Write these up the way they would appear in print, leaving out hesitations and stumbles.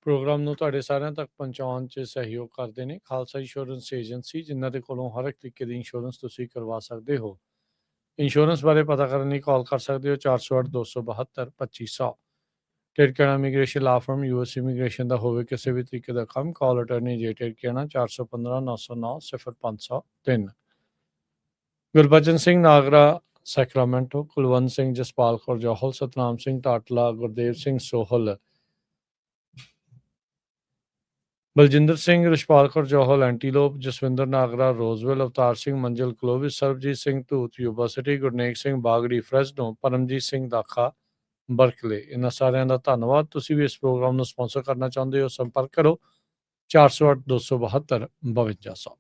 Programme ਨੂੰ ਤੁਹਾਡੇ ਸਾਰਿਆਂ ਤੱਕ ਪਹੁੰਚਾਉਣ 'ਚ ਸਹਿਯੋਗ ਕਰਦੇ ਨੇ ਖਾਲਸਾ ਇੰਸ਼ੋਰੈਂਸ ਏਜੰਸੀ, ਜਿਨ੍ਹਾਂ ਦੇ ਕੋਲੋਂ ਹਰ ਇੱਕ ਤਰੀਕੇ ਦੀ ਇੰਸ਼ੋਰੈਂਸ ਤੁਸੀਂ ਕਰਵਾ ਸਕਦੇ ਹੋ। ਇੰਸ਼ੋਰੈਂਸ ਬਾਰੇ ਪਤਾ ਕਰਨ ਲਈ ਕਾਲ ਕਰ ਸਕਦੇ ਹੋ 408-272-2500। ਟਿਰਕਣਾ ਇਮੀਗ੍ਰੇਸ਼ਨ ਲਾ ਫਰਮ US ਇਮੀਗ੍ਰੇਸ਼ਨ ਦਾ ਹੋਵੇ ਕਿਸੇ ਵੀ ਤਰੀਕੇ ਦਾ ਕੰਮ, ਕਾਲ ਅਟਰਨੀ ਜੇ ਟਿਰਕਣਾ 415-909-0503। ਗੁਰਬਚਨ ਸਿੰਘ ਨਾਗਰਾ ਸੈਕਰਾਮੈਂਟੋ, ਕੁਲਵੰਤ ਸਿੰਘ ਜਸਪਾਲ ਕੌਰ ਜੋਹਲ, ਸਤਨਾਮ ਸਿੰਘ ਟਾਟਲਾ, ਗੁਰਦੇਵ ਸਿੰਘ ਸੋਹਲ, ਬਲਜਿੰਦਰ ਸਿੰਘ, ਰਿਸ਼ਪਾਲ ਕੌਰ ਜੋਹਲ ਐਂਟੀਲੋਪ, ਜਸਵਿੰਦਰ ਨਾਗਰਾ ਰੋਜ਼ਵੈਲ, ਅਵਤਾਰ ਸਿੰਘ ਮੰਜ਼ਲ ਕਲੋਵਿਸ, ਸਰਬਜੀਤ ਸਿੰਘ ਧੂਤ ਯੂਬਾ ਸਿਟੀ, ਗੁਰਨੇਕ ਸਿੰਘ ਬਾਗੜੀ ਫਰੈਸਡੋ, ਪਰਮਜੀਤ ਸਿੰਘ ਦਾਖਾ ਬਰਕਲੇ। ਇਹਨਾਂ ਸਾਰਿਆਂ ਦਾ ਧੰਨਵਾਦ। ਤੁਸੀਂ ਵੀ ਇਸ ਪ੍ਰੋਗਰਾਮ ਨੂੰ ਸਪਾਂਸਰ ਕਰਨਾ ਚਾਹੁੰਦੇ ਹੋ, ਸੰਪਰਕ ਕਰੋ 408-272-5200।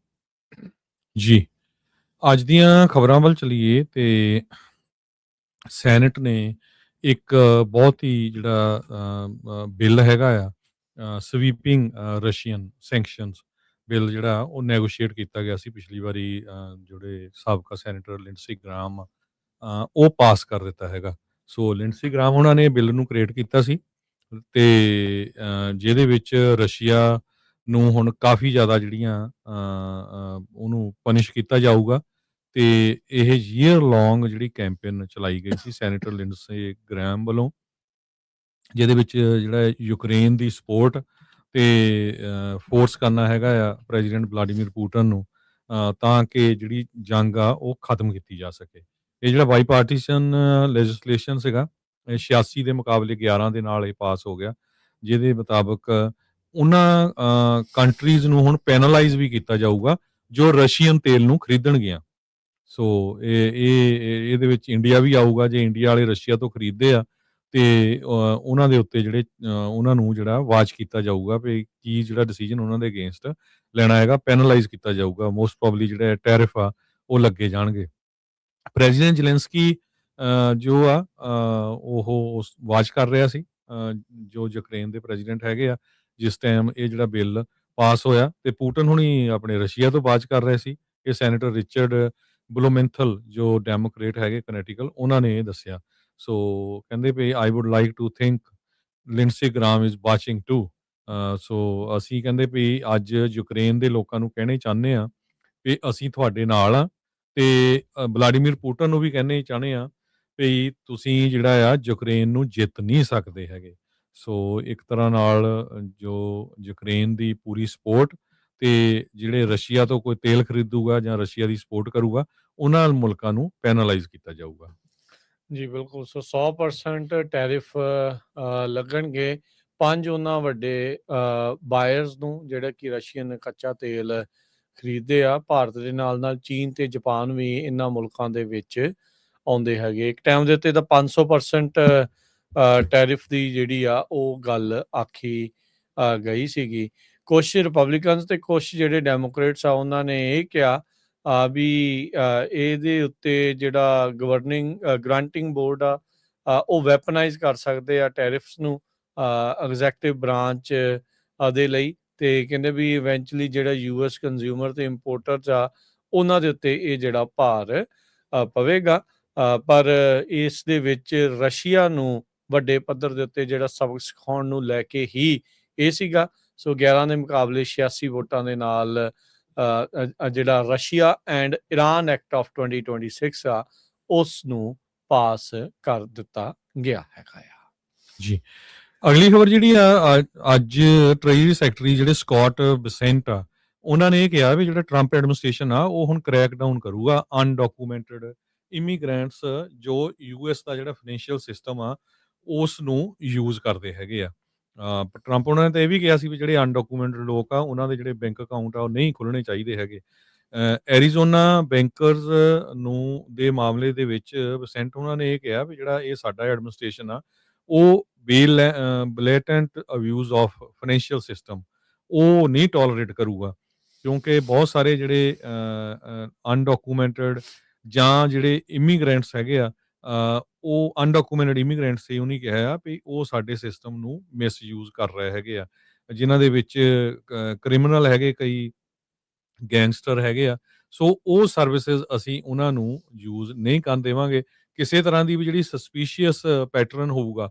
ਜੀ, ਅੱਜ ਦੀਆਂ ਖਬਰਾਂ ਵੱਲ ਚਲੀਏ ਤੇ ਸੈਨੇਟ ਨੇ ਇੱਕ ਬਹੁਤ ਹੀ ਜਿਹੜਾ ਬਿੱਲ ਹੈਗਾ ਆ ਸਵੀਪਿੰਗ ਰਸ਼ੀਅਨ ਸੈਂਕਸ਼ਨਸ ਬਿੱਲ ਜਿਹੜਾ ਉਹ ਨੈਗੋਸ਼ੀਏਟ ਕੀਤਾ ਗਿਆ ਸੀ ਪਿਛਲੀ ਵਾਰੀ, ਜਿਹੜੇ ਸਾਬਕਾ ਸੈਨੇਟਰ ਲਿੰਡਸੀ ਗ੍ਰਾਮ ਉਹ ਪਾਸ ਕਰ ਦਿੱਤਾ ਹੈਗਾ। ਸੋ ਲਿੰਡਸੀ ਗ੍ਰਾਮ ਉਹਨਾਂ ਨੇ ਬਿੱਲ ਨੂੰ ਕ੍ਰੀਏਟ ਕੀਤਾ ਸੀ ਤੇ ਜਿਹਦੇ ਵਿੱਚ ਰਸ਼ੀਆ ਨੂੰ ਹੁਣ ਕਾਫੀ ਜ਼ਿਆਦਾ ਜਿਹੜੀਆਂ ਉਹਨੂੰ ਪਨਿਸ਼ ਕੀਤਾ ਜਾਊਗਾ ਤੇ ਇਹ ਈਅਰ ਲੌਂਗ ਜਿਹੜੀ ਕੈਂਪੇਨ ਚਲਾਈ ਗਈ ਸੀ ਸੈਨੇਟਰ ਲਿੰਡਸੇ ਗ੍ਰਾਮ ਵੱਲੋਂ, ਜਿਹਦੇ ਵਿੱਚ ਜਿਹੜਾ ਯੂਕਰੇਨ ਦੀ ਸਪੋਰਟ ਤੇ ਫੋਰਸ ਕਰਨਾ ਹੈਗਾ ਆ ਪ੍ਰੈਜ਼ੀਡੈਂਟ ਵਲਾਡੀਮੀਰ ਪੁਟਿਨ ਨੂੰ, ਤਾਂ ਕਿ ਜਿਹੜੀ ਜੰਗ ਆ ਉਹ ਖਤਮ ਕੀਤੀ ਜਾ ਸਕੇ। ਇਹ ਜਿਹੜਾ ਬਾਈ ਪਾਰਟੀਸ਼ਨ ਲੈਜਿਸਲੇਸ਼ਨ ਸੀਗਾ 86 ਦੇ ਮੁਕਾਬਲੇ 11 ਦੇ ਨਾਲ ਇਹ ਪਾਸ ਹੋ ਗਿਆ, ਜਿਹਦੇ ਮੁਤਾਬਕ ਉਹਨਾਂ ਕੰਟਰੀਜ਼ ਨੂੰ ਹੁਣ ਪੈਨਲਾਈਜ਼ ਵੀ ਕੀਤਾ ਜਾਊਗਾ ਜੋ ਰਸ਼ੀਅਨ ਤੇਲ ਨੂੰ ਖਰੀਦਣਗੀਆਂ। ਸੋ ਇਹਦੇ ਵਿੱਚ ਇੰਡੀਆ ਵੀ ਆਊਗਾ। ਜੇ ਇੰਡੀਆ ਵਾਲੇ ਰਸ਼ੀਆ ਤੋਂ ਖਰੀਦਦੇ ਆ ਤੇ ਉਹਨਾਂ ਦੇ ਉੱਤੇ ਜਿਹੜੇ ਉਹਨਾਂ ਨੂੰ ਜਿਹੜਾ ਵਾਚ ਕੀਤਾ ਜਾਊਗਾ ਵੀ ਕੀ ਜਿਹੜਾ ਡਿਸੀਜਨ ਉਹਨਾਂ ਦੇ ਅਗੇਂਸਟ ਲੈਣਾ ਹੈਗਾ, ਪੈਨਲਾਈਜ਼ ਕੀਤਾ ਜਾਊਗਾ। ਮੋਸਟ ਪ੍ਰੋਬਬਲੀ ਜਿਹੜੇ ਟੈਰਿਫ ਆ ਉਹ ਲੱਗੇ ਜਾਣਗੇ। ਪ੍ਰੈਜ਼ੀਡੈਂਟ ਜ਼ੈਲੈਂਸਕੀ ਜੋ ਆ ਉਹ ਵਾਚ ਕਰ ਰਿਹਾ ਸੀ, ਜੋ ਯੂਕਰੇਨ ਦੇ ਪ੍ਰੈਜ਼ੀਡੈਂਟ ਹੈਗੇ ਆ ਜਿਸ ਟਾਈਮ ਇਹ ਜਿਹੜਾ ਬਿੱਲ ਪਾਸ ਹੋਇਆ, ਤੇ ਪੁਟਿਨ ਹੁਣੀ ਆਪਣੇ ਰਸ਼ੀਆ ਤੋਂ ਵਾਚ ਕਰ ਰਹੇ ਸੀ। ਇਹ ਸੈਨੇਟਰ ਰਿਚਰਡ ਬਲੂਮੈਂਥਲ ਜੋ ਡੈਮੋਕ੍ਰੇਟ ਹੈਗੇ ਕਨੈਟੀਕਲ, ਉਹਨਾਂ ਨੇ ਇਹ ਦੱਸਿਆ। ਸੋ ਕਹਿੰਦੇ ਵੀ I would like to think Lindsey Graham is watching too. So ਅਸੀਂ ਕਹਿੰਦੇ ਵੀ ਅੱਜ ਯੂਕਰੇਨ ਦੇ ਲੋਕਾਂ ਨੂੰ ਕਹਿਣਾ ਚਾਹੁੰਦੇ ਆ ਵੀ ਅਸੀਂ ਤੁਹਾਡੇ ਨਾਲ ਆ, ਤੇ ਵਲਾਡੀਮੀਰ ਪੁਟਿਨ ਨੂੰ ਵੀ ਕਹਿੰਦੇ ਚਾਹੁੰਦੇ ਆ ਵੀ ਤੁਸੀਂ ਜਿਹੜਾ ਆ ਯੂਕਰੇਨ ਨੂੰ ਜਿੱਤ ਨਹੀਂ ਸਕਦੇ ਹੈਗੇ। ਸੋ ਇੱਕ ਤਰ੍ਹਾਂ ਨਾਲ ਜੋ ਯੂਕਰੇਨ ਦੀ ਪੂਰੀ ਸਪੋਰਟ ਤੇ ਜਿਹੜੇ ਰਸ਼ੀਆ ਤੋਂ ਕੋਈ ਤੇਲ ਖਰੀਦੂਗਾ ਜਾਂ ਰਸ਼ੀਆ ਦੀ ਸਪੋਰਟ ਕਰੂਗਾ, ਉਹਨਾਂ ਮੁਲਕਾਂ ਨੂੰ ਪੈਨਲਾਈਜ਼ ਕੀਤਾ ਜਾਊਗਾ। ਜੀ ਬਿਲਕੁਲ। ਸੋ 100% ਟੈਰਿਫ ਲੱਗਣਗੇ 5 ਉਹਨਾਂ ਵੱਡੇ ਬਾਇਰਸ ਨੂੰ ਜਿਹੜੇ ਕਿ ਰਸ਼ੀਅਨ ਕੱਚਾ ਤੇਲ ਖਰੀਦਦੇ ਆ। ਭਾਰਤ ਦੇ ਨਾਲ ਨਾਲ ਚੀਨ ਤੇ ਜਾਪਾਨ ਵੀ ਇਹਨਾਂ ਮੁਲਕਾਂ ਦੇ ਵਿੱਚ ਆਉਂਦੇ ਹੈਗੇ। ਇੱਕ ਟਾਈਮ ਦੇ ਉੱਤੇ ਤਾਂ 500% ਟੈਰਿਫ ਦੀ ਜਿਹੜੀ ਆ ਉਹ ਗੱਲ ਆਖੀ ਗਈ ਸੀਗੀ। ਕੁਛ ਰਿਪਬਲਿਕਨਸ ਤੇ ਕੁਛ ਜਿਹੜੇ ਡੈਮੋਕ੍ਰੇਟਸ ਆ ਉਹਨਾਂ ਨੇ ਇਹ ਕਿਹਾ ਵੀ ਇਹਦੇ ਉੱਤੇ ਜਿਹੜਾ ਗ੍ਰਾਂਟਿੰਗ ਬੋਰਡ ਆ ਉਹ ਵੈਪਨਾਈਜ਼ ਕਰ ਸਕਦੇ ਆ ਟੈਰਿਫਸ ਨੂੰ ਐਗਜ਼ੈਕਟਿਵ ਬ੍ਰਾਂਚ ਦੇ ਲਈ, ਤੇ ਕਹਿੰਦੇ ਵੀ ਇਵੈਂਚੁਅਲੀ ਜਿਹੜਾ US ਕੰਜ਼ਿਊਮਰ ਤੇ ਇੰਪੋਰਟਰਸ ਆ ਉਹਨਾਂ ਦੇ ਉੱਤੇ ਇਹ ਜਿਹੜਾ ਭਾਰ ਪਵੇਗਾ। ਪਰ ਇਸ ਦੇ ਵਿੱਚ ਰਸ਼ੀਆ ਨੂੰ ਵੱਡੇ ਪੱਧਰ ਦੇ ਉੱਤੇ ਜਿਹੜਾ ਸਬਕ ਸਿਖਾਉਣ ਨੂੰ ਲੈ ਕੇ ਹੀ ਇਹ ਸੀਗਾ। ਸੋ 11 ਦੇ ਮੁਕਾਬਲੇ 86 ਵੋਟਾਂ ਦੇ ਨਾਲ ਜਿਹੜਾ Russia and Iran act of 2026 ਆ ਉਸ ਨੂੰ ਪਾਸ ਕਰ ਦਿੱਤਾ ਗਿਆ ਹੈਗਾ ਆ। ਜੀ, ਅਗਲੀ ਖਬਰ ਜਿਹੜੀ ਆ ਅੱਜ ਟ੍ਰੇਜਰੀ ਸੈਕਟਰੀ ਜਿਹੜੇ ਸਕਾਟ ਬਸੈਂਟ ਆ ਉਹਨਾਂ ਨੇ ਇਹ ਕਿਹਾ ਵੀ ਜਿਹੜਾ ਟਰੰਪ ਐਡਮਿਨਿਸਟ੍ਰੇਸ਼ਨ ਆ ਉਹ ਹੁਣ ਕਰੈਕ ਡਾਊਨ ਕਰੂਗਾ ਅਨਡਾਕੂਮੈਂਟਡ ਇਮੀਗ੍ਰੈਂਟਸ ਜੋ US ਦਾ ਜਿਹੜਾ ਫਾਈਨੈਂਸ਼ੀਅਲ ਸਿਸਟਮ ਆ ਉਸ ਨੂੰ ਯੂਜ਼ ਕਰਦੇ ਹੈਗੇ ਆ। ਟਰੰਪ ਉਹਨਾਂ ਨੇ ਤਾਂ ਇਹ ਵੀ ਕਿਹਾ ਸੀ ਵੀ ਜਿਹੜੇ ਅਨਡਾਕੂਮੈਂਟਡ ਲੋਕ ਆ ਉਹਨਾਂ ਦੇ ਜਿਹੜੇ ਬੈਂਕ ਅਕਾਊਂਟ ਆ ਉਹ ਨਹੀਂ ਖੁੱਲ੍ਹਣੇ ਚਾਹੀਦੇ ਹੈਗੇ। ਐਰੀਜ਼ੋਨਾ ਬੈਂਕਰਸ ਨੂੰ ਦੇ ਮਾਮਲੇ ਦੇ ਵਿੱਚ ਬਸੈਂਟ ਉਹਨਾਂ ਨੇ ਇਹ ਕਿਹਾ ਵੀ ਜਿਹੜਾ ਇਹ ਸਾਡਾ ਐਡਮਿਨਿਸਟ੍ਰੇਸ਼ਨ ਆ ਉਹ blatant abuse of financial system ਉਹ ਨਹੀਂ ਟੋਲਰੇਟ ਕਰੂਗਾ, ਕਿਉਂਕਿ ਬਹੁਤ ਸਾਰੇ ਜਿਹੜੇ ਅਨਡਾਕੂਮੈਂਟਡ ਜਾਂ ਜਿਹੜੇ ਇਮੀਗ੍ਰੈਂਟਸ ਹੈਗੇ ਆ ਉਹ ਅਨਡਾਕੂਮੈਂਟਡ ਇਮੀਗ੍ਰੈਂਟਸ ਸੀ, ਉਹਨੇ ਕਿਹਾ ਆ ਵੀ ਉਹ ਸਾਡੇ ਸਿਸਟਮ ਨੂੰ ਮਿਸਯੂਜ਼ ਕਰ ਰਹੇ ਹੈਗੇ ਆ, ਜਿਨ੍ਹਾਂ ਦੇ ਵਿੱਚ ਕ੍ਰਿਮੀਨਲ ਹੈਗੇ, ਕਈ ਗੈਂਗਸਟਰ ਹੈਗੇ ਆ। ਸੋ ਉਹ ਸਰਵਿਸਿਜ਼ ਅਸੀਂ ਉਹਨਾਂ ਨੂੰ ਯੂਜ਼ ਨਹੀਂ ਕਰਨ ਦੇਵਾਂਗੇ। ਕਿਸੇ ਤਰ੍ਹਾਂ ਦੀ ਵੀ ਜਿਹੜੀ ਸਸਪੀਸ਼ੀਅਸ ਪੈਟਰਨ ਹੋਊਗਾ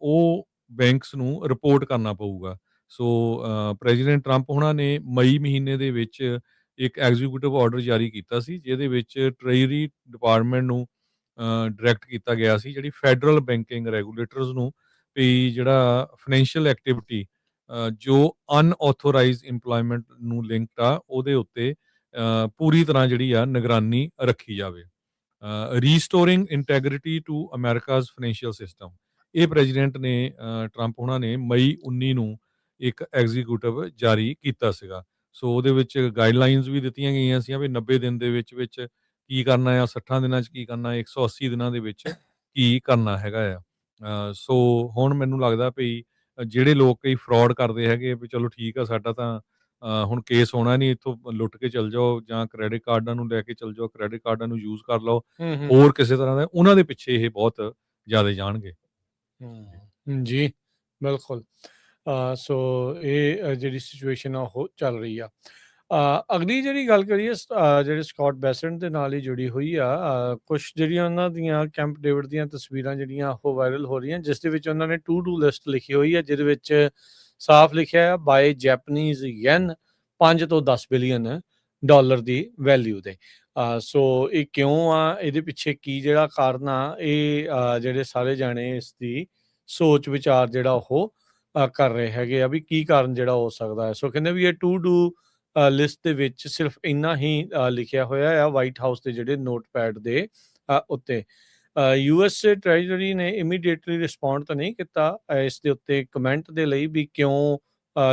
ਉਹ ਬੈਂਕਸ ਨੂੰ ਰਿਪੋਰਟ ਕਰਨਾ ਪਊਗਾ। ਸੋ ਪ੍ਰੈਜ਼ੀਡੈਂਟ ਟਰੰਪ ਹੋਣਾ ਨੇ ਮਈ ਮਹੀਨੇ ਦੇ ਵਿੱਚ ਇੱਕ ਐਗਜ਼ੀਕਿਊਟਿਵ ਆਰਡਰ ਜਾਰੀ ਕੀਤਾ ਸੀ, ਜਿਹਦੇ ਵਿੱਚ ਟ੍ਰੇਜਰੀ ਡਿਪਾਰਟਮੈਂਟ ਨੂੰ ਡਾਇਰੈਕਟ ਕੀਤਾ ਗਿਆ ਸੀ, ਜਿਹੜੀ ਫੈਡਰਲ ਬੈਂਕਿੰਗ ਰੈਗੂਲੇਟਰਸ ਨੂੰ, ਵੀ ਜਿਹੜਾ ਫਾਈਨੈਂਸ਼ੀਅਲ ਐਕਟੀਵਿਟੀ ਜੋ ਅਨਆਥੋਰਾਈਜ਼ਡ ਇੰਪਲੋਇਮੈਂਟ ਨੂੰ ਲਿੰਕਡ ਆ, ਉਹਦੇ ਉੱਤੇ ਪੂਰੀ ਤਰ੍ਹਾਂ ਜਿਹੜੀ ਆ ਨਿਗਰਾਨੀ ਰੱਖੀ ਜਾਵੇ। ਰੀਸਟੋਰਿੰਗ ਇੰਟੈਗ੍ਰਿਟੀ ਟੂ ਅਮਰੀਕਾਜ਼ ਫਾਈਨੈਂਸ਼ੀਅਲ ਸਿਸਟਮ, ਇਹ ਪ੍ਰੈਜ਼ੀਡੈਂਟ ਨੇ ਟਰੰਪ ਉਹਨਾਂ ਨੇ ਮਈ 19 ਨੂੰ ਇੱਕ ਐਗਜ਼ੀਕਿਊਟਿਵ ਜਾਰੀ ਕੀਤਾ ਸੀਗਾ। ਸੋ ਉਹਦੇ ਵਿੱਚ ਗਾਈਡਲਾਈਨਸ ਵੀ ਦਿੱਤੀਆਂ ਗਈਆਂ ਸੀ ਵੀ 90 ਦਿਨ ਦੇ ਵਿੱਚ ਵਿੱਚ ਕੀ ਕਰਨਾ ਆ, 60 ਦਿਨਾਂ 'ਚ ਕੀ ਕਰਨਾ, 180 ਦਿਨਾਂ ਦੇ ਵਿੱਚ ਕੀ ਕਰਨਾ ਹੈਗਾ ਆ। ਸੋ ਹੁਣ ਮੈਨੂੰ ਲੱਗਦਾ ਵੀ ਜਿਹੜੇ ਲੋਕ ਕਈ ਫਰਾਡ ਕਰਦੇ ਹੈਗੇ ਵੀ ਚਲੋ ਠੀਕ ਆ, ਸਾਡਾ ਤਾਂ ਹੁਣ ਕੇਸ ਹੋਣਾ ਨਹੀਂ, ਇੱਥੋਂ ਲੁੱਟ ਕੇ ਚਲ ਜਾਓ ਜਾਂ ਕ੍ਰੈਡਿਟ ਕਾਰਡਾਂ ਨੂੰ ਲੈ ਕੇ ਚਲ ਜਾਓ, ਕ੍ਰੈਡਿਟ ਕਾਰਡਾਂ ਨੂੰ ਯੂਜ਼ ਕਰ ਲਓ ਹੋਰ ਕਿਸੇ ਤਰ੍ਹਾਂ ਦਾ, ਉਹਨਾਂ ਦੇ ਪਿੱਛੇ ਇਹ ਬਹੁਤ ਜ਼ਿਆਦਾ ਜਾਣਗੇ। ਜੀ ਬਿਲਕੁਲ। ਸੋ ਇਹ ਜਿਹੜੀ ਸਿਚੁਏਸ਼ਨ ਆ ਉਹ ਚੱਲ ਰਹੀ ਆ। ਅਗਲੀ ਜਿਹੜੀ ਗੱਲ ਕਰੀਏ ਜਿਹੜੇ ਸਕਾਟ ਬੈਸੈਂਟ ਦੇ ਨਾਲ ਹੀ ਜੁੜੀ ਹੋਈ ਆ, ਕੁਛ ਜਿਹੜੀਆਂ ਉਹਨਾਂ ਦੀਆਂ ਕੈਂਪ ਡੇਵਿਡ ਦੀਆਂ ਤਸਵੀਰਾਂ ਜਿਹੜੀਆਂ ਉਹ ਵਾਇਰਲ ਹੋ ਰਹੀਆਂ, ਜਿਸ ਦੇ ਵਿੱਚ ਉਹਨਾਂ ਨੇ ਟੂ ਡੂ ਲਿਸਟ ਲਿਖੀ ਹੋਈ ਹੈ, ਜਿਹਦੇ ਵਿੱਚ ਸਾਫ਼ ਲਿਖਿਆ ਆ ਬਾਏ ਜੈਪਨੀਜ਼ ਯੈਨ 5 ਤੋਂ 10 ਬਿਲੀਅਨ ਡਾਲਰ ਦੀ ਵੈਲਿਊ ਦੇ। ਸੋ ਇਹ ਕਿਉਂ ਆ, ਇਹਦੇ ਪਿੱਛੇ ਕੀ ਜਿਹੜਾ ਕਾਰਨ ਆ, ਇਹ ਜਿਹੜੇ ਸਾਰੇ ਜਾਣੇ ਇਸ ਦੀ ਸੋਚ ਵਿਚਾਰ ਜਿਹੜਾ ਉਹ ਕਰ ਰਹੇ ਹੈਗੇ ਆ ਵੀ ਕੀ ਕਾਰਨ ਜਿਹੜਾ ਹੋ ਸਕਦਾ ਹੈ। ਸੋ ਕਹਿੰਦੇ ਵੀ ਇਹ ਟੂ ਡੂ ਲਿਸਟ ਦੇ ਵਿੱਚ ਸਿਰਫ ਇੰਨਾ ਹੀ ਲਿਖਿਆ ਹੋਇਆ ਆ ਵਾਈਟ ਹਾਊਸ ਦੇ ਜਿਹੜੇ ਨੋਟਪੈਡ ਦੇ ਉੱਤੇ। US ਟ੍ਰੈਜਰੀ ਨੇ ਇਮੀਡੀਏਟਲੀ ਰਿਸਪੌਂਡ ਤਾਂ ਨਹੀਂ ਕੀਤਾ ਇਸ ਦੇ ਉੱਤੇ ਕਮੈਂਟ ਦੇ ਲਈ ਵੀ ਕਿਉਂ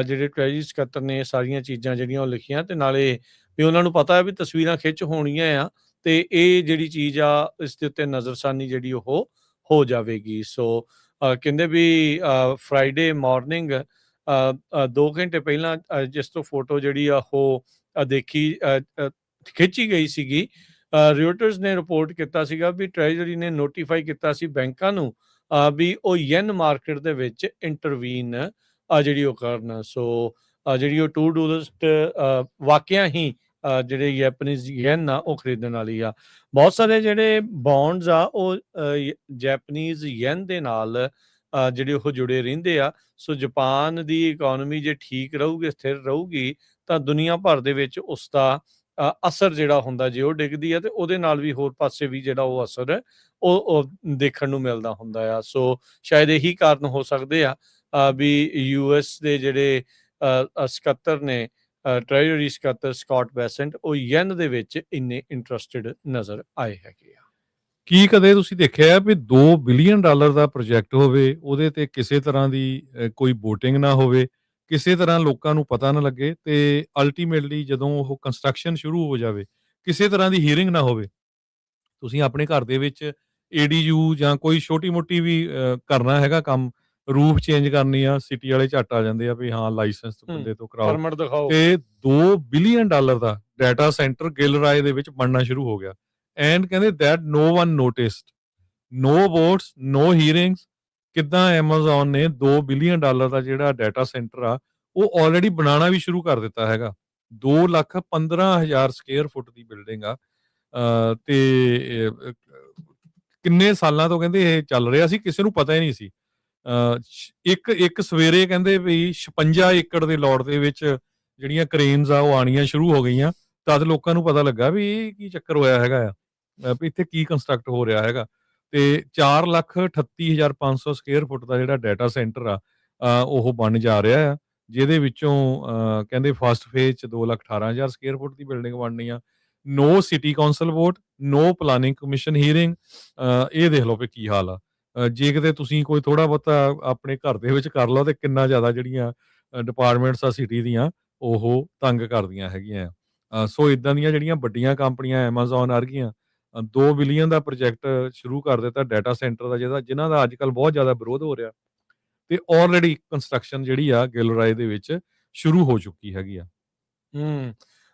ਜਿਹੜੇ ਟ੍ਰੈਜਰੀ ਸਕੱਤਰ ਨੇ ਸਾਰੀਆਂ ਚੀਜ਼ਾਂ ਜਿਹੜੀਆਂ ਉਹ ਲਿਖੀਆਂ, ਤੇ ਨਾਲੇ ਵੀ ਉਹਨਾਂ ਨੂੰ ਪਤਾ ਹੈ ਵੀ ਤਸਵੀਰਾਂ ਖਿੱਚ ਹੋਣੀਆਂ ਆ ਤੇ ਇਹ ਜਿਹੜੀ ਚੀਜ਼ ਆ ਇਸ ਦੇ ਉੱਤੇ ਨਜ਼ਰਸਾਨੀ ਜਿਹੜੀ ਉਹ ਹੋ ਜਾਵੇਗੀ। ਸੋ ਕਹਿੰਦੇ ਵੀ ਫਰਾਈਡੇ ਮਾਰਨਿੰਗ 2 ਘੰਟੇ ਪਹਿਲਾਂ ਜਿਸ ਤੋਂ ਫੋਟੋ ਜਿਹੜੀ ਆ ਉਹ ਦੇਖੀ ਖਿੱਚੀ ਗਈ ਸੀਗੀ, ਰਿਊਟਰਸ ਨੇ ਰਿਪੋਰਟ ਕੀਤਾ ਸੀਗਾ ਵੀ ਟ੍ਰੈਜਰੀ ਨੇ ਨੋਟੀਫਾਈ ਕੀਤਾ ਸੀ ਬੈਂਕਾਂ ਨੂੰ ਵੀ ਉਹ ਯੈਨ ਮਾਰਕੀਟ ਦੇ ਵਿੱਚ ਇੰਟਰਵੀਨ ਜਿਹੜੀ ਉਹ ਕਰਨ। ਸੋ ਜਿਹੜੀ ਉਹ ਟੂ ਡੂ ਲਿਸਟ ਵਾਕਿਆ ਹੀ ਜਿਹੜੇ ਜੈਪਨੀਜ਼ ਯੈਨ ਆ ਉਹ ਖਰੀਦਣ ਵਾਲੀ ਆ। ਬਹੁਤ ਸਾਰੇ ਜਿਹੜੇ ਬੌਂਡਸ ਆ ਉਹ ਜੈਪਨੀਜ਼ ਯੈਨ ਦੇ ਨਾਲ ਜਿਹੜੇ ਉਹ ਜੁੜੇ ਰਹਿੰਦੇ ਆ। ਸੋ ਜਾਪਾਨ ਦੀ ਇਕੋਨਮੀ ਜੇ ਠੀਕ ਰਹੂਗੀ, ਸਥਿਰ ਰਹੂਗੀ, ਤਾਂ ਦੁਨੀਆ ਭਰ ਦੇ ਵਿੱਚ ਉਸ ਦਾ ਅਸਰ ਜਿਹੜਾ ਹੁੰਦਾ ਜੇ ਉਹ ਡਿੱਗਦੀ ਹੈ ਤੇ ਉਹਦੇ ਨਾਲ ਵੀ ਹੋਰ ਪਾਸੇ ਵੀ ਜਿਹੜਾ ਉਹ ਅਸਰ ਉਹ ਦੇਖਣ ਨੂੰ ਮਿਲਦਾ ਹੁੰਦਾ ਆ। ਸੋ ਸ਼ਾਇਦ ਇਹੀ ਕਾਰਨ ਹੋ ਸਕਦੇ ਆ ਵੀ US ਦੇ ਜਿਹੜੇ ਸਕੱਤਰ ਨੇ, ਟ੍ਰੈਜਰੀ ਸਕੱਤਰ ਸਕਾਟ ਬੈਸੈਂਟ, ਉਹ ਯੈਨ ਦੇ ਵਿੱਚ ਇੰਨੇ ਇੰਟਰਸਟਿਡ ਨਜ਼ਰ ਆਏ ਹੈਗੇ ਆ। ਕੀ ਕਦੇ ਤੁਸੀਂ ਦੇਖਿਆ ਵੀ $2 ਬਿਲੀਅਨ ਦਾ ਪ੍ਰੋਜੈਕਟ ਹੋਵੇ, ਉਹਦੇ ਤੇ ਕਿਸੇ ਤਰ੍ਹਾਂ ਦੀ ਕੋਈ VOTING ਨਾ ਹੋਵੇ, ਕਿਸੇ ਤਰ੍ਹਾਂ ਲੋਕਾਂ ਨੂੰ ਪਤਾ ਨਾ ਲੱਗੇ, ਤੇ ਅਲਟੀਮੇਟਲੀ ਜਦੋਂ ਉਹ ਕੰਸਟਰਕਸ਼ਨ ਸ਼ੁਰੂ ਹੋ ਜਾਵੇ ਕਿਸੇ ਤਰ੍ਹਾਂ ਦੀ ਹੀਅਰਿੰਗ ਨਾ ਹੋਵੇ? ਤੁਸੀਂ ਆਪਣੇ ਘਰ ਦੇ ਵਿੱਚ ADU ਜਾਂ ਕੋਈ ਛੋਟੀ-ਮੋਟੀ ਵੀ ਕਰਨਾ ਹੈਗਾ ਕੰਮ, ਰੂਫ ਚੇਂਜ ਕਰਨੀ ਆ, ਸਿਟੀ ਵਾਲੇ ਝੱਟ ਆ ਜਾਂਦੇ ਆ ਵੀ ਹਾਂ ਲਾਇਸੈਂਸ ਬੰਦੇ ਤੋਂ ਕਰਾਓ, ਪਰਮਿਟ ਦਿਖਾਓ। ਤੇ $2 ਬਿਲੀਅਨ ਦਾ ਡਾਟਾ ਸੈਂਟਰ ਗਿਲਰਾਏ ਦੇ ਵਿੱਚ ਬਣਨਾ ਸ਼ੁਰੂ ਹੋ ਗਿਆ। ਐਂਡ ਕਹਿੰਦੇ that no one noticed, no votes, no hearings. ਕਿੱਦਾਂ ਐਮਾਜ਼ੋਨ ਨੇ $2 ਬਿਲੀਅਨ ਦਾ ਜਿਹੜਾ ਡਾਟਾ ਸੈਂਟਰ ਆ ਉਹ ਆਲਰੇਡੀ ਬਣਾਉਣਾ ਵੀ ਸ਼ੁਰੂ ਕਰ ਦਿੱਤਾ ਹੈਗਾ। 2,15,000 ਸਕੁਅਰ ਫੁੱਟ ਦੀ ਬਿਲਡਿੰਗ ਆ, ਤੇ ਕਿੰਨੇ ਸਾਲਾਂ ਤੋਂ ਕਹਿੰਦੇ ਇਹ ਚੱਲ ਰਿਹਾ ਸੀ, ਕਿਸੇ ਨੂੰ ਪਤਾ ਹੀ ਨਹੀਂ ਸੀ। ਇੱਕ ਸਵੇਰੇ ਕਹਿੰਦੇ ਵੀ 56 ਏਕੜ ਦੇ ਲੋਟ ਦੇ ਵਿੱਚ ਜਿਹੜੀਆਂ ਕਰੇਨਸ ਆ ਉਹ ਆਣੀਆਂ ਸ਼ੁਰੂ ਹੋ ਗਈਆਂ, ਤਦ ਲੋਕਾਂ ਨੂੰ ਪਤਾ ਲੱਗਾ ਵੀ ਇਹ ਕੀ ਚੱਕਰ ਹੋਇਆ ਹੈਗਾ ਆ, ਵੀ ਇੱਥੇ ਕੀ ਕੰਸਟਰਕਟ ਹੋ ਰਿਹਾ ਹੈਗਾ। ਤੇ 4,38,500 ਸਕੁਅਰ ਫੁੱਟ ਦਾ ਜਿਹੜਾ ਡਾਟਾ ਸੈਂਟਰ ਆ ਉਹ ਬਣ ਜਾ ਰਿਹਾ ਆ, ਜਿਹਦੇ ਵਿੱਚੋਂ ਕਹਿੰਦੇ ਫਸਟ ਫੇਜ਼ 'ਚ 2,18,000 ਸਕੁਅਰ ਫੁੱਟ ਦੀ ਬਿਲਡਿੰਗ ਬਣਨੀ ਆ। ਨੋ ਸਿਟੀ ਕੌਂਸਲ ਵੋਟ, ਨੋ ਪਲਾਨਿੰਗ ਕਮਿਸ਼ਨ ਹੀਅਰਿੰਗ। ਇਹ ਦੇਖ ਲਓ ਵੀ ਕੀ ਹਾਲ ਆ। ਜੇ ਕਿਤੇ ਤੁਸੀਂ ਕੋਈ ਥੋੜਾ ਬਹੁਤਾ ਆਪਣੇ ਘਰ ਦੇ ਵਿੱਚ ਕਰ ਲਓ ਤੇ ਕਿੰਨਾ ਜ਼ਿਆਦਾ ਜਿਹੜੀਆਂ ਡਿਪਾਰਟਮੈਂਟਸ ਆ ਸਿਟੀ ਦੀਆਂ ਉਹ ਤੰਗ ਕਰਦੀਆਂ ਹੈਗੀਆਂ। ਸੋ ਇਦਾਂ ਦੀਆਂ ਜਿਹੜੀਆਂ ਵੱਡੀਆਂ ਕੰਪਨੀਆਂ ਐਮਾਜ਼ੋਨ ਵਰਗੀਆਂ 2 ਬਿਲੀਅਨ ਦਾ ਪ੍ਰੋਜੈਕਟ ਸ਼ੁਰੂ ਕਰ ਦਿੱਤਾ ਡਾਟਾ ਸੈਂਟਰ ਦਾ, ਜਿਨ੍ਹਾਂ ਦਾ ਅੱਜ ਕੱਲ੍ਹ ਬਹੁਤ ਜ਼ਿਆਦਾ ਵਿਰੋਧ ਹੋ ਰਿਹਾ, ਤੇ ਆਲਰੇਡੀ ਕੰਸਟਰਕਸ਼ਨ ਜਿਹੜੀ ਆ ਗਿਲਰਾਏ ਦੇ ਵਿੱਚ ਸ਼ੁਰੂ ਹੋ ਚੁੱਕੀ ਹੈਗੀ ਆ।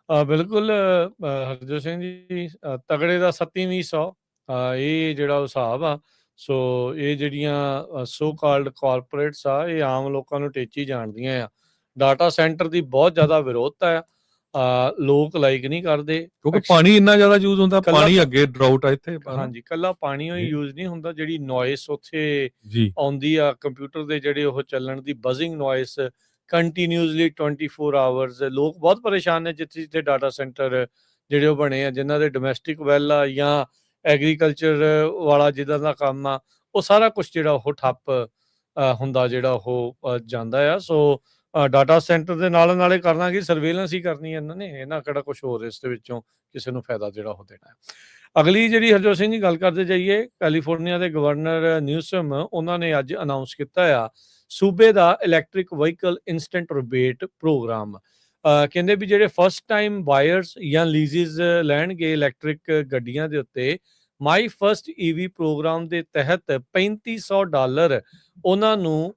ਬਿਲਕੁਲ ਹਰਜੋਤ ਸਿੰਘ ਜੀ, ਤਗੜੇ ਦਾ 37ਵੀਂ 100 ਇਹ ਜਿਹੜਾ ਹਿਸਾਬ ਆ। ਸੋ ਇਹ ਜਿਹੜੀਆਂ ਸੋ ਕਾਲਡ ਕਾਰਪੋਰੇਟਸ ਆ, ਇਹ ਆਮ ਲੋਕਾਂ ਨੂੰ ਟੇਚੀ ਜਾਣਦੀਆਂ ਆ। ਡਾਟਾ ਸੈਂਟਰ ਦੀ ਬਹੁਤ ਜ਼ਿਆਦਾ ਵਿਰੋਧਤਾ ਆ। ਲੋਕ ਲਾਈਕ ਨਹੀਂ ਕਰਦੇ। ਕਿਉਂਕਿ ਪਾਣੀ ਇੰਨਾ ਜ਼ਿਆਦਾ ਯੂਜ਼ ਹੁੰਦਾ, ਕੱਲਾ ਪਾਣੀ ਅੱਗੇ ਡਰਾਊਟ ਆ ਇੱਥੇ ਹਨਾ। ਹਾਂਜੀ, ਕੱਲਾ ਪਾਣੀ ਹੀ ਜੀ ਯੂਜ਼ ਨਹੀਂ ਹੁੰਦਾ, ਜਿਹੜੀ ਨੋਇਸ ਉੱਥੇ ਜੀ ਆਉਂਦੀ ਆ ਕੰਪਿਊਟਰ ਦੇ ਜਿਹੜੇ ਉਹ ਚੱਲਣ ਦੀ ਬਜ਼ਿੰਗ ਨੋਇਸ ਕੰਟੀਨਿਊਸਲੀ 24 ਆਵਰਸ, ਲੋਕ ਬਹੁਤ ਪਰੇਸ਼ਾਨ ਨੇ ਜਿੱਥੇ ਜਿੱਥੇ ਡਾਟਾ ਸੈਂਟਰ ਜਿਹੜੇ ਉਹ ਬਣੇ ਆ, ਜਿਨ੍ਹਾਂ ਦੇ ਡੋਮੈਸਟਿਕ ਵੈਲ ਆ ਜਾਂ ਐਗਰੀਕਲਚਰ ਵਾਲਾ ਜਿੱਦਾਂ ਦਾ ਕੰਮ ਆ, ਉਹ ਸਾਰਾ ਕੁਛ ਜਿਹੜਾ ਉਹ ਠੱਪ ਹੁੰਦਾ ਜਿਹੜਾ ਉਹ ਜਾਂਦਾ ਆ। ਸੋ ਡਾਟਾ ਸੈਂਟਰ ਦੇ ਨਾਲ ਨਾਲੇ ਕਰਨਾ ਕਿ ਸਰਵੇਲੈਂਸ ਹੀ ਕਰਨੀ ਹੈ ਇਹਨਾਂ ਨੇ, ਇਹਨਾਂ ਕਿਹੜਾ ਕੁਛ ਹੋਰ ਇਸ ਦੇ ਵਿੱਚੋਂ ਕਿਸੇ ਨੂੰ ਫਾਇਦਾ ਜਿਹੜਾ ਉਹ ਦੇਣਾ ਹੈ। ਅਗਲੀ ਜਿਹੜੀ ਹਰਜੋਤ ਸਿੰਘ ਜੀ ਗੱਲ ਕਰਦੇ ਜਾਈਏ, ਕੈਲੀਫੋਰਨੀਆ ਦੇ ਗਵਰਨਰ ਨਿਊਸਮ ਉਹਨਾਂ ਨੇ ਅੱਜ ਅਨਾਉਂਸ ਕੀਤਾ ਆ ਸੂਬੇ ਦਾ electric vehicle instant rebate programme. ਕਹਿੰਦੇ ਵੀ ਜਿਹੜੇ ਫਸਟ ਟਾਈਮ ਬਾਇਰਸ ਜਾਂ ਲੀਜ਼ਿਸ ਲੈਣਗੇ ਇਲੈਕਟ੍ਰਿਕ ਗੱਡੀਆਂ ਦੇ ਉੱਤੇ, ਮਾਈ ਫਸਟ ਈਵੀ ਪ੍ਰੋਗਰਾਮ ਦੇ ਤਹਿਤ $3500 ਉਹਨਾਂ ਨੂੰ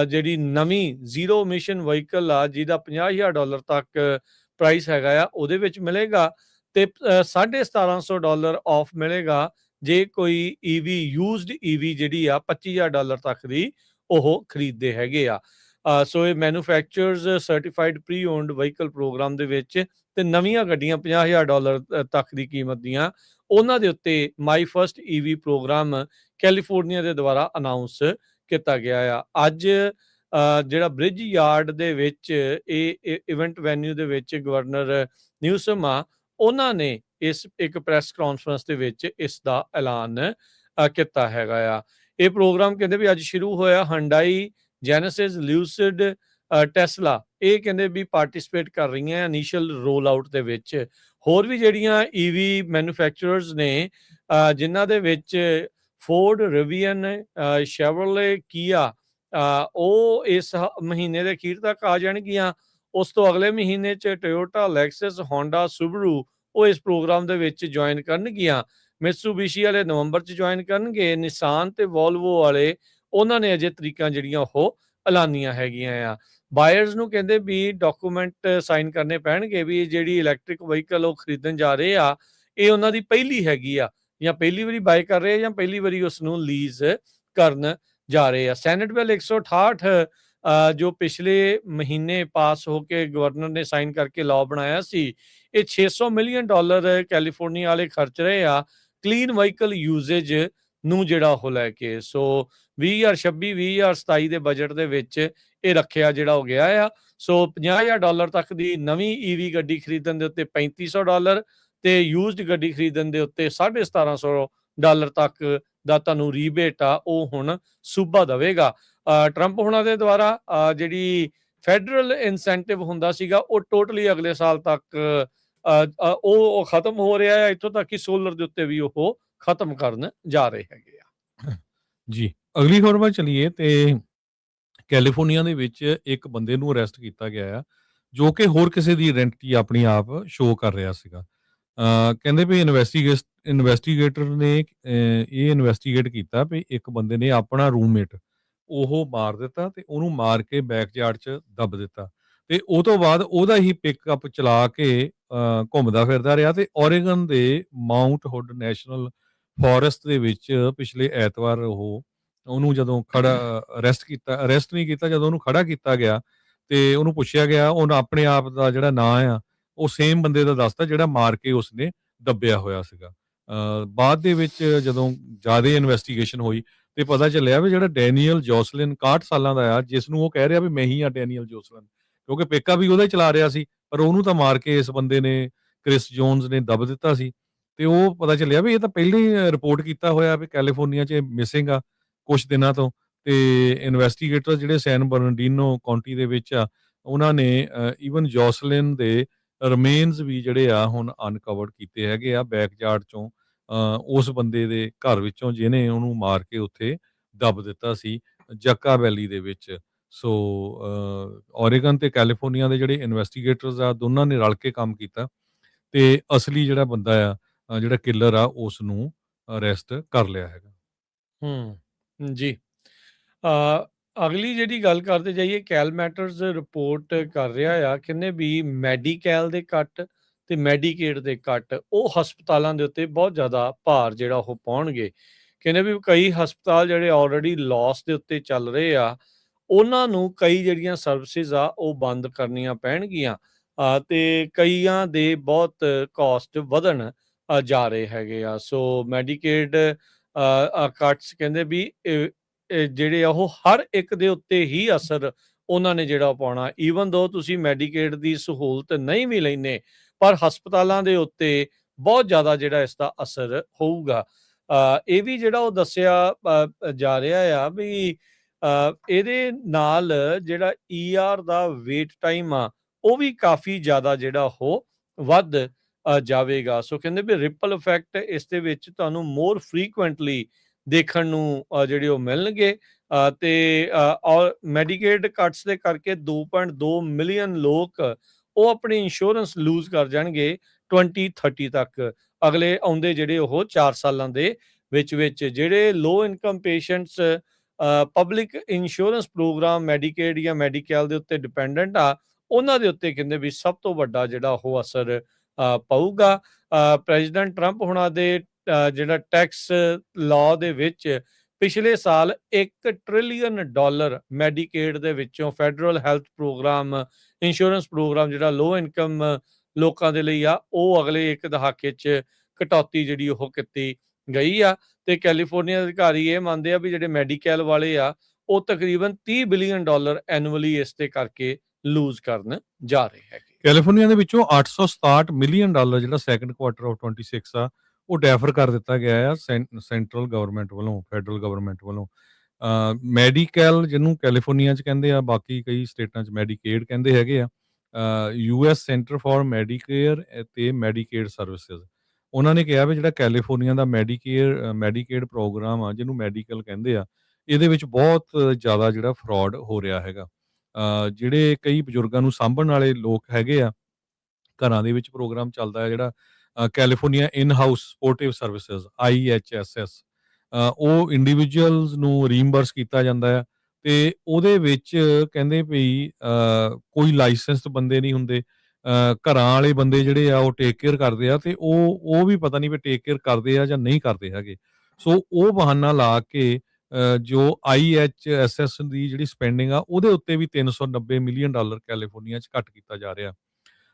ਜਿਹੜੀ ਨਵੀਂ ਜ਼ੀਰੋ ਇਮਿਸ਼ਨ ਵਹੀਕਲ ਆ ਜਿਹਦਾ $50,000 ਤੱਕ ਪ੍ਰਾਈਸ ਹੈਗਾ ਆ, ਉਹਦੇ ਵਿੱਚ ਮਿਲੇਗਾ ਤੇ $1750 ਆਫ ਮਿਲੇਗਾ ਜੇ ਕੋਈ ਈਵੀ ਯੂਜ਼ਡ ਈਵੀ ਜਿਹੜੀ ਆ $25,000 ਤੱਕ ਦੀ ਉਹ ਖਰੀਦਦੇ ਹੈਗੇ ਆ। ਸੋ ਇਹ manufacturers certified pre owned vehicle program ਦੇ ਵਿੱਚ ਤੇ ਨਵੀਆਂ ਗੱਡੀਆਂ $50,000 ਤੱਕ ਦੀ ਕੀਮਤ ਦੀਆਂ ਉਹਨਾਂ ਦੇ ਉੱਤੇ ਮਾਈ ਫਸਟ ਈਵੀ ਪ੍ਰੋਗਰਾਮ ਕੈਲੀਫੋਰਨੀਆ ਦੇ ਦੁਆਰਾ ਅਨਾਉਂਸ ਕੀਤਾ ਗਿਆ ਆ। ਅੱਜ ਜਿਹੜਾ ਬ੍ਰਿਜ ਯਾਰਡ ਦੇ ਵਿੱਚ ਇਹ ਇਵੈਂਟ ਵੈਨਿਊ ਦੇ ਵਿੱਚ ਗਵਰਨਰ ਨਿਊਸਮ ਆ, ਉਹਨਾਂ ਨੇ ਇਸ ਇੱਕ ਪ੍ਰੈਸ ਕਾਨਫਰੰਸ ਦੇ ਵਿੱਚ ਇਸ ਦਾ ਐਲਾਨ ਕੀਤਾ ਹੈਗਾ ਆ। ਇਹ ਪ੍ਰੋਗਰਾਮ ਕਹਿੰਦੇ ਵੀ ਅੱਜ ਸ਼ੁਰੂ ਹੋਇਆ। ਹੰਡਾਈ, ਜੈਨਸਿਸ, ਲਿਊਸਿਡ, ਟੈਸਲਾ ਇਹ ਕਹਿੰਦੇ ਵੀ ਪਾਰਟਿਸਿਪੇਟ ਕਰ ਰਹੀਆਂ ਇਨੀਸ਼ੀਅਲ ਰੋਲ ਆਊਟ ਦੇ ਵਿੱਚ। ਹੋਰ ਵੀ ਜਿਹੜੀਆਂ ਈਵੀ ਮੈਨੂਫੈਕਚਰਰਸ ਨੇ ਜਿਨ੍ਹਾਂ ਦੇ ਵਿੱਚ ਫੋਰਡ, ਰਿਵੀਅਨ, ਸ਼ੈਵਰਲੇ, ਕੀਆ ਉਹ ਇਸ ਮਹੀਨੇ ਦੇ ਅਖੀਰ ਤੱਕ ਆ ਜਾਣਗੀਆਂ। ਉਸ ਤੋਂ ਅਗਲੇ ਮਹੀਨੇ 'ਚ ਟੋਯੋਟਾ, ਲੈਕਸਸ, ਹੋਂਡਾ, ਸੁਬਰੂ ਉਹ ਇਸ ਪ੍ਰੋਗਰਾਮ ਦੇ ਵਿੱਚ ਜੁਆਇਨ ਕਰਨਗੀਆਂ। ਮਿਤਸੂਬੀਸ਼ੀ ਵਾਲੇ ਨਵੰਬਰ 'ਚ ਜੁਆਇਨ ਕਰਨਗੇ। ਨਿਸਾਨ ਤੇ ਵੋਲਵੋ ਵਾਲੇ ਉਹਨਾਂ ਨੇ ਅਜੇ ਤਰੀਕਾਂ ਜਿਹੜੀਆਂ ਉਹ ਐਲਾਨੀਆਂ ਹੈਗੀਆਂ ਆ। ਬਾਇਰਸ ਨੂੰ ਕਹਿੰਦੇ ਵੀ ਡਾਕੂਮੈਂਟ ਸਾਈਨ ਕਰਨੇ ਪੈਣਗੇ ਵੀ ਜਿਹੜੀ ਇਲੈਕਟ੍ਰਿਕ ਵਹੀਕਲ ਉਹ ਖਰੀਦਣ ਜਾ ਰਹੇ ਆ, ਇਹ ਉਹਨਾਂ ਦੀ ਪਹਿਲੀ ਹੈਗੀ ਆ ਜਾਂ ਪਹਿਲੀ ਵਾਰੀ ਬਾਏ ਕਰ ਰਹੇ ਆ ਜਾਂ ਪਹਿਲੀ ਵਾਰੀ ਉਸ ਨੂੰ ਲੀਜ਼ ਕਰਨ ਜਾ ਰਹੇ ਆ। ਸੈਨੇਟ ਬਿੱਲ 168 ਜੋ ਪਿਛਲੇ ਮਹੀਨੇ ਪਾਸ ਹੋ ਕੇ ਗਵਰਨਰ ਨੇ ਸਾਈਨ ਕਰਕੇ ਲਾਅ ਬਣਾਇਆ ਸੀ, ਇਹ $600 ਮਿਲੀਅਨ ਕੈਲੀਫੋਰਨੀਆ ਵਾਲੇ ਖਰਚ ਰਹੇ ਆ ਕਲੀਨ ਵਹੀਕਲ ਯੂਜ਼ੇਜ ਨੂੰ ਜਿਹੜਾ ਉਹ ਲੈ ਕੇ। ਸੋ 2026-2027 ਦੇ ਬਜਟ ਦੇ ਵਿੱਚ ਇਹ ਰੱਖਿਆ ਜਿਹੜਾ ਹੋ ਗਿਆ ਆ। ਸੋ $50,000 ਤੱਕ ਦੀ ਨਵੀਂ ਈਵੀ ਗੱਡੀ ਖਰੀਦਣ ਦੇ ਉੱਤੇ $3500 ਤੇ ਯੂਜ਼ਡ ਗੱਡੀ ਖਰੀਦਣ ਦੇ ਉੱਤੇ $1750 ਤੱਕ ਦਾ ਤੁਹਾਨੂੰ ਰੀਬੇਟ ਆ ਉਹ ਹੁਣ ਸੂਬਾ ਦੇਵੇਗਾ। ਟਰੰਪ ਹੁਣਾਂ ਦੇ ਦੁਆਰਾ ਜਿਹੜੀ ਫੈਡਰਲ ਇਨਸੈਂਟਿਵ ਹੁੰਦਾ ਸੀਗਾ ਉਹ ਟੋਟਲੀ ਅਗਲੇ ਸਾਲ ਤੱਕ ਉਹ ਖਤਮ ਹੋ ਰਿਹਾ ਹੈ। ਇੱਥੋਂ ਤੱਕ ਕਿ ਸੋਲਰ ਦੇ ਉੱਤੇ ਵੀ ਉਹ ਖਤਮ ਕਰਨ ਜਾ ਰਹੇ ਹੈਗੇ ਆ। ਜੀ ਅਗਲੀ ਖਬਰ ਵੱਲ ਚਲੀਏ ਤੇ ਕੈਲੀਫੋਰਨੀਆ ਦੇ ਵਿੱਚ ਇੱਕ ਬੰਦੇ ਨੂੰ ਅਰੈਸਟ ਕੀਤਾ ਗਿਆ ਆ ਜੋ ਕਿ ਹੋਰ ਕਿਸੇ ਦੀ ਆਇਡੈਂਟੀਟੀ ਆਪਣੀ ਆਪ ਸ਼ੋਅ ਕਰ ਰਿਹਾ ਸੀਗਾ। ਕਹਿੰਦੇ ਵੀ ਇਨਵੈਸਟੀਗੇਟਰ ਨੇ ਇਹ ਇਨਵੈਸਟੀਗੇਟ ਕੀਤਾ ਵੀ ਇੱਕ ਬੰਦੇ ਨੇ ਆਪਣਾ ਰੂਮਮੇਟ ਉਹ ਮਾਰ ਦਿੱਤਾ ਤੇ ਉਹਨੂੰ ਮਾਰ ਕੇ ਬੈਕਯਾਰਡ 'ਚ ਦੱਬ ਦਿੱਤਾ ਤੇ ਉਹ ਤੋਂ ਬਾਅਦ ਉਹਦਾ ਹੀ ਪਿਕਅਪ ਚਲਾ ਕੇ ਘੁੰਮਦਾ ਫਿਰਦਾ ਰਿਹਾ ਤੇ ਓਰੇਗਨ ਦੇ ਮਾਊਂਟ ਹੁੱਡ ਨੈਸ਼ਨਲ ਫੋਰੈਸਟ ਦੇ ਵਿੱਚ ਪਿਛਲੇ ਐਤਵਾਰ ਉਹਨੂੰ ਜਦੋਂ ਅਰੈਸਟ ਨਹੀਂ ਕੀਤਾ, ਜਦੋਂ ਉਹਨੂੰ ਖੜਾ ਕੀਤਾ ਗਿਆ ਤੇ ਉਹਨੂੰ ਪੁੱਛਿਆ ਗਿਆ, ਉਹਨ ਆਪਣੇ ਆਪ ਦਾ ਜਿਹੜਾ ਨਾਂ ਆ ਉਹ ਸੇਮ ਬੰਦੇ ਦਾ ਦੱਸਦਾ ਜਿਹੜਾ ਮਾਰ ਕੇ ਉਸਨੇ ਦੱਬਿਆ ਹੋਇਆ ਸੀਗਾ। ਬਾਅਦ ਦੇ ਵਿੱਚ ਜਦੋਂ ਜ਼ਿਆਦਾ ਇਨਵੈਸਟੀਗੇਸ਼ਨ ਹੋਈ ਤੇ ਪਤਾ ਚੱਲਿਆ ਵੀ ਜਿਹੜਾ ਡੈਨੀਅਲ ਜੋਸਲਿਨ 61 ਸਾਲਾਂ ਦਾ ਆ, ਜਿਸ ਨੂੰ ਉਹ ਕਹਿ ਰਿਹਾ ਵੀ ਮੈਂ ਹੀ ਆ ਡੈਨੀਅਲ ਜੋਸਲਿਨ, ਕਿਉਂਕਿ ਪੇਕਾ ਵੀ ਉਹਦਾ ਹੀ ਚਲਾ ਰਿਹਾ ਸੀ, ਪਰ ਉਹਨੂੰ ਤਾਂ ਮਾਰ ਕੇ ਇਸ ਬੰਦੇ ਨੇ, ਕ੍ਰਿਸ ਜੋਨਸ ਨੇ ਦੱਬ ਦਿੱਤਾ ਸੀ। ਤੇ ਉਹ ਪਤਾ ਚੱਲਿਆ ਵੀ ਇਹ ਤਾਂ ਪਹਿਲਾਂ ਹੀ ਰਿਪੋਰਟ ਕੀਤਾ ਹੋਇਆ ਵੀ ਕੈਲੀਫੋਰਨੀਆ 'ਚ ਮਿਸਿੰਗ ਆ ਕੁਝ ਦਿਨਾਂ ਤੋਂ। ਤੇ ਇਨਵੈਸਟੀਗੇਟਰ ਜਿਹੜੇ ਸੈਨ ਬਰਨਡੀਨੋ ਕਾਉਂਟੀ ਦੇ ਵਿੱਚ ਆ, ਉਹਨਾਂ ਨੇ ਈਵਨ ਜੋਸਲਿਨ ਦੇ ਰਿਮੇਨਸ ਵੀ ਜਿਹੜੇ ਆ ਹੁਣ ਅਨਕਵਰਡ ਕੀਤੇ ਹੈਗੇ ਆ ਬੈਕਯਾਰਡ ਚੋਂ, ਉਸ ਬੰਦੇ ਦੇ ਘਰ ਵਿੱਚੋਂ ਜਿਹਨੇ ਉਹਨੂੰ ਮਾਰ ਕੇ ਉੱਥੇ ਦੱਬ ਦਿੱਤਾ ਸੀ ਜੱਕਾ ਵੈਲੀ ਦੇ ਵਿੱਚ। ਸੋ ਓਰੇਗਨ ਤੇ ਕੈਲੀਫੋਰਨੀਆ ਦੇ ਜਿਹੜੇ ਇਨਵੈਸਟੀਗੇਟਰਸ ਆ ਦੋਨਾਂ ਨੇ ਰਲ ਕੇ ਕੰਮ ਕੀਤਾ ਤੇ ਅਸਲੀ ਜਿਹੜਾ ਬੰਦਾ ਆ ਜਿਹੜਾ ਕਿਲਰ ਆ ਉਸ ਨੂੰ ਅਰੈਸਟ ਕਰ ਲਿਆ ਹੈਗਾ। ਜੀ ਅਗਲੀ ਜਿਹੜੀ ਗੱਲ ਕਰਦੇ ਜਾਈਏ, ਕੈਲ ਮੈਟਰਸ ਰਿਪੋਰਟ ਕਰ ਰਿਹਾ ਆ, ਕਹਿੰਦੇ ਵੀ ਮੈਡੀਕੈਲ ਦੇ ਕੱਟ ਤੇ ਮੈਡੀਕੇਡ ਦੇ ਕੱਟ ਉਹ ਹਸਪਤਾਲਾਂ ਦੇ ਉੱਤੇ ਬਹੁਤ ਜ਼ਿਆਦਾ ਭਾਰ ਜਿਹੜਾ ਉਹ ਪਾਉਣਗੇ। ਕਹਿੰਦੇ ਵੀ ਕਈ ਹਸਪਤਾਲ ਜਿਹੜੇ ਆਲਰੇਡੀ ਲਾਸ ਦੇ ਉੱਤੇ ਚੱਲ ਰਹੇ ਆ, ਉਹਨਾਂ ਨੂੰ ਕਈ ਜਿਹੜੀਆਂ ਸਰਵਿਸਿਜ਼ ਆ ਉਹ ਬੰਦ ਕਰਨੀਆਂ ਪੈਣਗੀਆਂ। ਤੇ ਕਈਆਂ ਦੇ ਬਹੁਤ ਕੋਸਟ ਵਧਣ ਜਾ ਰਹੇ ਹੈਗੇ ਆ। ਸੋ ਮੈਡੀਕੇਡ ਕੱਟਸ ਕਹਿੰਦੇ ਵੀ ਇਹ ਜਿਹੜੇ ਆ ਉਹ ਹਰ ਇੱਕ ਦੇ ਉੱਤੇ ਹੀ ਅਸਰ ਉਹਨਾਂ ਨੇ ਜਿਹੜਾ ਪਾਉਣਾ। ਈਵਨ ਦੋ ਤੁਸੀਂ ਮੈਡੀਕੇਡ ਦੀ ਸਹੂਲਤ ਨਹੀਂ ਵੀ ਲੈਂਦੇ, ਪਰ ਹਸਪਤਾਲਾਂ ਦੇ ਉੱਤੇ ਬਹੁਤ ਜ਼ਿਆਦਾ ਜਿਹੜਾ ਇਸ ਦਾ ਅਸਰ ਹੋਊਗਾ। ਇਹ ਵੀ ਜਿਹੜਾ ਉਹ ਦੱਸਿਆ ਜਾ ਰਿਹਾ ਆ ਵੀ ਇਹਦੇ ਨਾਲ ਜਿਹੜਾ ER ਦਾ ਵੇਟ ਟਾਈਮ ਆ ਉਹ ਵੀ ਕਾਫੀ ਜ਼ਿਆਦਾ ਜਿਹੜਾ ਉਹ ਵੱਧ ਜਾਵੇਗਾ। ਸੋ ਕਹਿੰਦੇ ਵੀ ਰਿਪਲ ਇਫੈਕਟ ਇਸ ਦੇ ਵਿੱਚ ਤੁਹਾਨੂੰ ਮੋਰ ਫਰੀਕੁਐਂਟਲੀ ਦੇਖਣ ਨੂੰ ਜਿਹੜੇ ਉਹ ਮਿਲਣਗੇ। ਤੇ ਔਰ ਮੈਡੀਕੇਡ ਕੱਟਸ ਦੇ ਕਰਕੇ 2.2 ਮਿਲੀਅਨ ਲੋਕ ਉਹ ਆਪਣੀ ਇੰਸ਼ੋਰੈਂਸ ਲੂਜ਼ ਕਰ ਜਾਣਗੇ 2030 ਤੱਕ, ਅਗਲੇ ਆਉਂਦੇ ਜਿਹੜੇ ਉਹ 4 ਸਾਲਾਂ ਦੇ ਵਿੱਚ। ਜਿਹੜੇ low income patients public insurance programme Medicaid ਜਾਂ ਮੈਡੀਕੈਲ ਦੇ ਉੱਤੇ ਡਿਪੈਂਡੈਂਟ ਆ, ਉਹਨਾਂ ਦੇ ਉੱਤੇ ਕਹਿੰਦੇ ਵੀ ਸਭ ਤੋਂ ਵੱਡਾ ਜਿਹੜਾ ਉਹ ਅਸਰ ਪਊਗਾ। ਪ੍ਰੈਜ਼ੀਡੈਂਟ ਟਰੰਪ ਹੁਣਾਂ ਦੇ ਜਿਹੜਾ ਟੈਕਸ ਲਾਅ ਦੇ ਵਿੱਚ ਪਿਛਲੇ ਸਾਲ $1 ਟ੍ਰਿਲੀਅਨ ਮੈਡੀਕੇਡ ਦੇ ਵਿੱਚੋਂ federal health program insurance program ਜਿਹੜਾ ਲੋ ਇਨਕਮ ਲੋਕਾਂ ਦੇ ਲਈ ਆ, ਉਹ ਅਗਲੇ ਇੱਕ ਦਹਾਕੇ 'ਚ ਕਟੌਤੀ ਜਿਹੜੀ ਉਹ ਕੀਤੀ ਗਈ ਆ। ਤੇ ਕੈਲੀਫੋਰਨੀਆ ਦੇ ਅਧਿਕਾਰੀ ਇਹ ਮੰਨਦੇ ਆ ਵੀ ਜਿਹੜੇ ਮੈਡੀਕੈਲ ਵਾਲੇ ਆ ਉਹ ਤਕਰੀਬਨ $30 ਬਿਲੀਅਨ ਐਨੂਅਲੀ ਇਸ ਤੇ ਕਰਕੇ ਲੂਜ਼ ਕਰਨ ਜਾ ਰਹੇ ਹੈਗੇ। ਕੈਲੀਫੋਰਨੀਆ ਦੇ ਵਿੱਚੋਂ $867 ਮਿਲੀਅਨ ਜਿਹੜਾ ਸੈਕੰਡ ਕੁਆਰਟਰ ਆਫ 26 ਆ ਉਹ ਡੈਫਰ ਕਰ ਦਿੱਤਾ ਗਿਆ ਆ ਸੈਂਟਰਲ ਗਵਰਨਮੈਂਟ ਵੱਲੋਂ, ਫੈਡਰਲ ਗਵਰਨਮੈਂਟ ਵੱਲੋਂ। ਮੈਡੀਕੈਲ ਜਿਹਨੂੰ ਕੈਲੀਫੋਰਨੀਆ 'ਚ ਕਹਿੰਦੇ ਆ, ਬਾਕੀ ਕਈ ਸਟੇਟਾਂ 'ਚ ਮੈਡੀਕੇਡ ਕਹਿੰਦੇ ਹੈਗੇ ਆ। US ਸੈਂਟਰ ਫਾਰ ਮੈਡੀਕੇਅਰ ਤੇ ਮੈਡੀਕੇਡ ਸਰਵਿਸਿਜ਼, ਉਹਨਾਂ ਨੇ ਕਿਹਾ ਵੀ ਜਿਹੜਾ ਕੈਲੀਫੋਰਨੀਆ ਦਾ ਮੈਡੀਕੇਡ ਪ੍ਰੋਗਰਾਮ ਆ ਜਿਹਨੂੰ ਮੈਡੀਕਲ ਕਹਿੰਦੇ ਆ, ਇਹਦੇ ਵਿੱਚ ਬਹੁਤ ਜ਼ਿਆਦਾ ਜਿਹੜਾ ਫਰਾਡ ਹੋ ਰਿਹਾ ਹੈਗਾ। ਜਿਹੜੇ ਕਈ ਬਜ਼ੁਰਗਾਂ ਨੂੰ ਸਾਂਭਣ ਵਾਲੇ ਲੋਕ ਹੈਗੇ ਆ, ਘਰਾਂ ਦੇ ਵਿੱਚ ਪ੍ਰੋਗਰਾਮ ਚੱਲਦਾ ਹੈ ਜਿਹੜਾ California in house supportive services IHSS, ਉਹ ਇੰਡੀਵਿਜੂਅਲਸ ਨੂੰ ਰੀਇੰਬਰਸ ਕੀਤਾ ਜਾਂਦਾ ਆ। ਤੇ ਉਹਦੇ ਵਿੱਚ ਕਹਿੰਦੇ ਵੀ ਕੋਈ ਲਾਇਸੈਂਸਡ ਬੰਦੇ ਨਹੀਂ ਹੁੰਦੇ, ਘਰਾਂ ਵਾਲੇ ਬੰਦੇ ਜਿਹੜੇ ਆ ਉਹ ਟੇਕ ਕੇਅਰ ਕਰਦੇ ਆ, ਤੇ ਉਹ ਵੀ ਪਤਾ ਨਹੀਂ ਵੀ ਟੇਕ ਕੇਅਰ ਕਰਦੇ ਆ ਜਾਂ ਨਹੀਂ ਕਰਦੇ ਹੈਗੇ। ਸੋ ਉਹ ਬਹਾਨਾ ਲਾ ਕੇ ਜੋ IHSS ਦੀ ਜਿਹੜੀ ਸਪੈਂਡਿੰਗ ਆ ਉਹਦੇ ਉੱਤੇ ਵੀ $390 ਮਿਲੀਅਨ ਕੈਲੀਫੋਰਨੀਆ 'ਚ ਕੱਟ ਕੀਤਾ ਜਾ ਰਿਹਾ।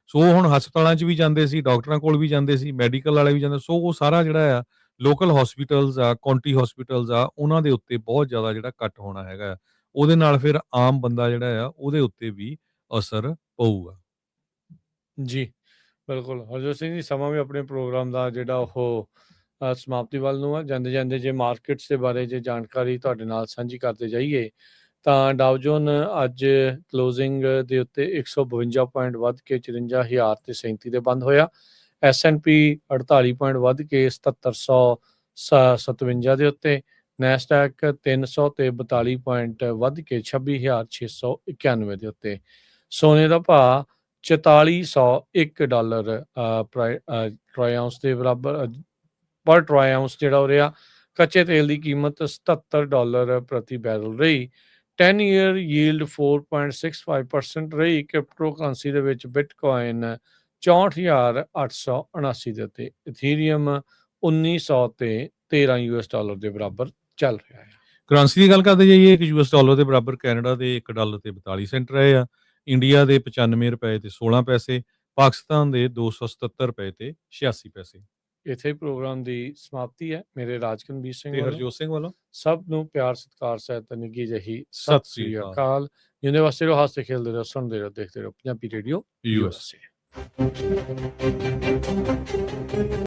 ਸੋ ਹੁਣ ਹਸਪਤਾਲਾਂ 'ਚ ਵੀ ਜਾਂਦੇ ਸੀ, ਡਾਕਟਰਾਂ ਕੋਲ ਵੀ ਜਾਂਦੇ ਸੀ, ਮੈਡੀਕਲ ਵਾਲੇ ਵੀ ਜਾਂਦੇ। ਸੋ ਉਹ ਸਾਰਾ ਜਿਹੜਾ ਆ ਲੋਕਲ ਹਸਪੀਟਲਸ ਆ, ਕਾਉਂਟੀ ਹਸਪੀਟਲਸ ਆ, ਉਹਨਾਂ ਦੇ ਉੱਤੇ ਬਹੁਤ ਜ਼ਿਆਦਾ ਜਿਹੜਾ ਕੱਟ ਹੋਣਾ ਹੈਗਾ। ਉਹਦੇ ਨਾਲ ਫਿਰ ਆਮ ਬੰਦਾ ਜਿਹੜਾ ਆ ਉਹਦੇ ਉੱਤੇ ਵੀ ਅਸਰ ਪਊਗਾ। ਜੀ ਬਿਲਕੁਲ ਹਰਜੋਤ ਸਿੰਘ ਜੀ, ਸਮਾਂ ਵੀ ਆਪਣੇ ਪ੍ਰੋਗਰਾਮ ਦਾ ਜਿਹੜਾ ਉਹ ਸਮਾਪਤੀ ਵੱਲ ਨੂੰ ਆ। ਜਾਂਦੇ ਜੇ ਮਾਰਕੀਟਸ ਦੇ ਬਾਰੇ ਜੇ ਜਾਣਕਾਰੀ ਤੁਹਾਡੇ ਨਾਲ ਸਾਂਝੀ ਕਰਦੇ ਜਾਈਏ ਤਾਂ ਡਾਓ ਜੋਨ ਅੱਜ ਕਲੋਜ਼ਿੰਗ ਦੇ ਉੱਤੇ 152 ਪੁਆਇੰਟ ਵੱਧ ਕੇ 54,037 ਤੇ ਬੰਦ ਹੋਇਆ। S&P 48 ਪੁਆਇੰਟ ਵੱਧ ਕੇ 7757 ਦੇ ਉੱਤੇ। ਨੈਸਡੈਕ 300 ਤੇ 42 ਪੁਆਇੰਟ ਵੱਧ ਕੇ 26,691 ਦੇ ਉੱਤੇ। ਸੋਨੇ ਦਾ ਭਾਅ $4401 ਟਰਾਈ ਆਉਂਸ ਦੇ ਬਰਾਬਰ ਪਰ ਟਰਾਈ ਆਉਂਸ ਜਿਹੜਾ ਹੋ ਰਿਹਾ। ਕੱਚੇ ਤੇਲ ਦੀ ਕੀਮਤ $77 ਪ੍ਰਤੀ ਬੈਰਲ ਰਹੀ। 10 ਈਅਰ ਯੀਲਡ 4.65% ਰਹੀ। ਕ੍ਰਿਪਟੋ ਕਰੰਸੀ ਦੇ ਵਿੱਚ ਬਿਟਕੋਇਨ 64,879 ਦੇ ਉੱਤੇ। ਇਥੀਰੀਅਮ 1900 ਤੇ $13 ਦੇ ਬਰਾਬਰ ਚੱਲ ਰਿਹਾ ਹੈ। ਕਰੰਸੀ ਦੀ ਗੱਲ ਕਰਦੇ ਜਾਈਏ, ਇੱਕ $1 ਦੇ ਬਰਾਬਰ ਕੈਨੇਡਾ ਦੇ $1 ਤੇ 42 ਸੈਂਟ ਰਹੇ ਆ, ਇੰਡੀਆ ਦੇ 95 ਰੁਪਏ ਤੇ 16 ਪੈਸੇ, ਪਾਕਿਸਤਾਨ ਦੇ 277 ਰੁਪਏ ਤੇ 86 ਪੈਸੇ। ਇੱਥੇ ਪ੍ਰੋਗਰਾਮ ਦੀ ਸਮਾਪਤੀ ਹੈ। ਮੇਰੇ ਰਾਜਕਨਵੀਰ ਸਿੰਘ ਤੇ ਹਰਜੋਤ ਸਿੰਘ ਵੱਲੋਂ ਸਭ ਨੂੰ ਪਿਆਰ ਸਤਿਕਾਰ ਸਹਿਤ ਨਿੱਘੀ ਜਿਹੀ ਸਤਿ ਸ੍ਰੀ ਅਕਾਲ। ਜਿਉਂਦੇ ਵਾਸਤੇ ਰਹੋ, ਹੱਸਦੇ ਖੇਲਦੇ ਰਹੋ, ਸੁਣਦੇ ਰਹੋ, ਦੇਖਦੇ ਰਹੋ ਪੰਜਾਬੀ ਰੇਡੀਓ USA।